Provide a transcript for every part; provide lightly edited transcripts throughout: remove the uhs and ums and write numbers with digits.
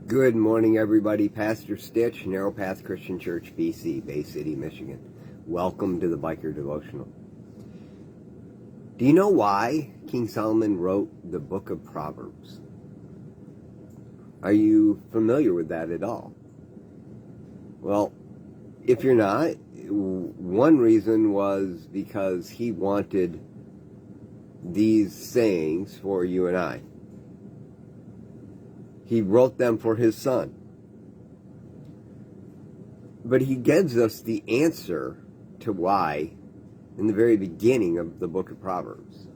Good morning, everybody. Pastor Stitch, Narrow Path Christian Church, BC, Bay City, Michigan. Welcome to the Biker Devotional. Do you know why King Solomon wrote the book of Proverbs? Are you familiar with that at all? Well, if you're not, one reason was because he wanted these sayings for you and I. He wrote them for his son. But he gives us the answer to why in the very beginning of the book of Proverbs.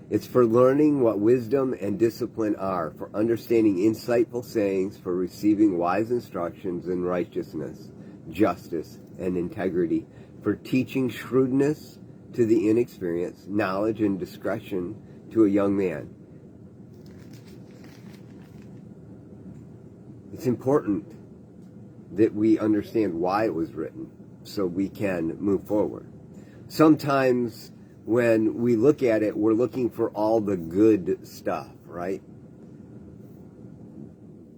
It's for learning what wisdom and discipline are, for understanding insightful sayings, for receiving wise instructions in righteousness, justice, and integrity, for teaching shrewdness to the inexperienced, knowledge and discretion to a young man. It's important that we understand why it was written so we can move forward. Sometimes when we look at it, we're looking for all the good stuff, right?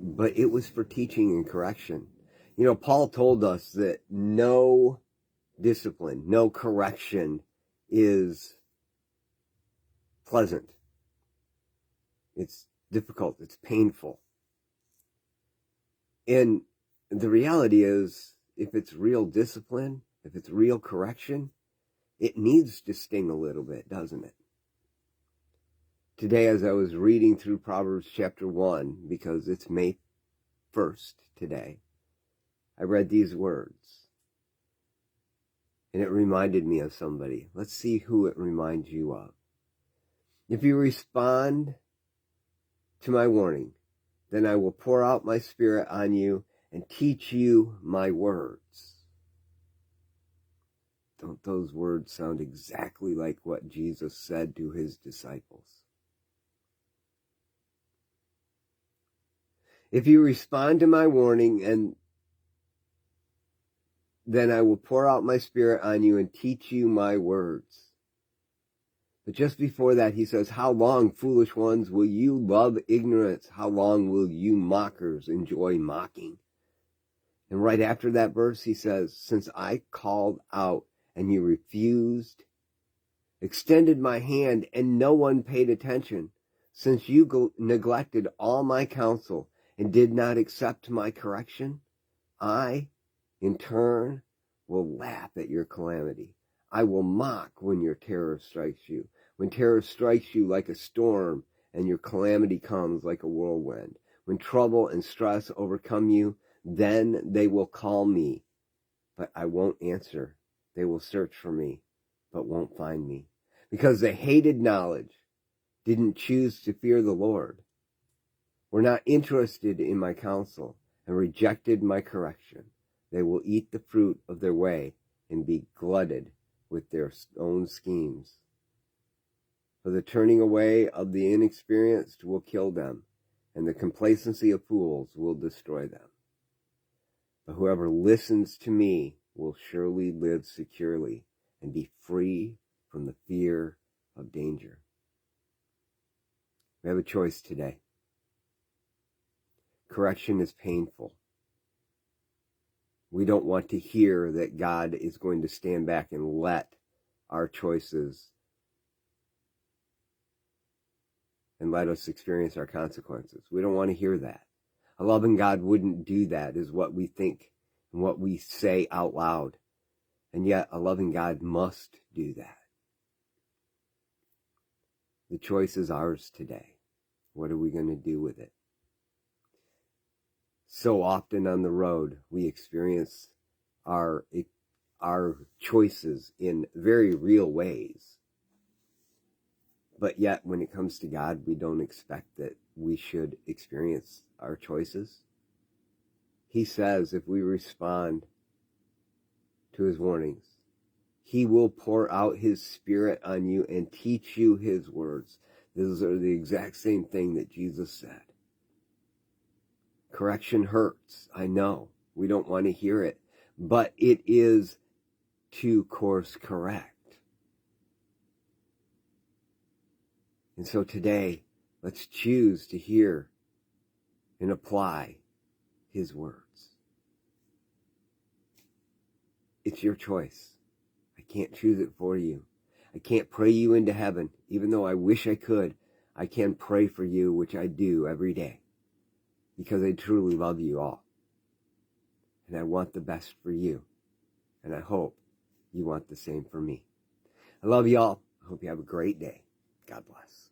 But it was for teaching and correction. You know, Paul told us that no discipline, no correction is pleasant. It's difficult. It's painful. And the reality is, if it's real discipline, if it's real correction, it needs to sting a little bit, doesn't it? Today, as I was reading through Proverbs chapter 1, because it's May 1st today, I read these words. And it reminded me of somebody. Let's see who it reminds you of. If you respond to my warning, then I will pour out my spirit on you and teach you my words. Don't those words sound exactly like what Jesus said to his disciples? If you respond to my warning, and then I will pour out my spirit on you and teach you my words. But just before that, he says, how long, foolish ones, will you love ignorance? How long will you mockers enjoy mocking? And right after that verse, he says, since I called out and you refused, extended my hand and no one paid attention, since you neglected all my counsel and did not accept my correction, I, in turn, will laugh at your calamity. I will mock when your terror strikes you. When terror strikes you like a storm and your calamity comes like a whirlwind. When trouble and stress overcome you, then they will call me, but I won't answer. They will search for me, but won't find me. Because they hated knowledge, didn't choose to fear the Lord, were not interested in my counsel, and rejected my correction. They will eat the fruit of their way and be glutted with their own schemes. For the turning away of the inexperienced will kill them, and the complacency of fools will destroy them. But whoever listens to me will surely live securely and be free from the fear of danger. We have a choice today. Correction is painful. We don't want to hear that God is going to stand back and let our choices and let us experience our consequences. We don't want to hear that. A loving God wouldn't do that, is what we think and what we say out loud. And yet a loving God must do that. The choice is ours today. What are we going to do with it? So often on the road, we experience our choices in very real ways. But yet, when it comes to God, we don't expect that we should experience our choices. He says if we respond to his warnings, he will pour out his spirit on you and teach you his words. Those are the exact same thing that Jesus said. Correction hurts, I know. We don't want to hear it. But it is to course correct. And so today, let's choose to hear and apply his words. It's your choice. I can't choose it for you. I can't pray you into heaven, even though I wish I could. I can pray for you, which I do every day, because I truly love you all. And I want the best for you. And I hope you want the same for me. I love you all. I hope you have a great day. God bless.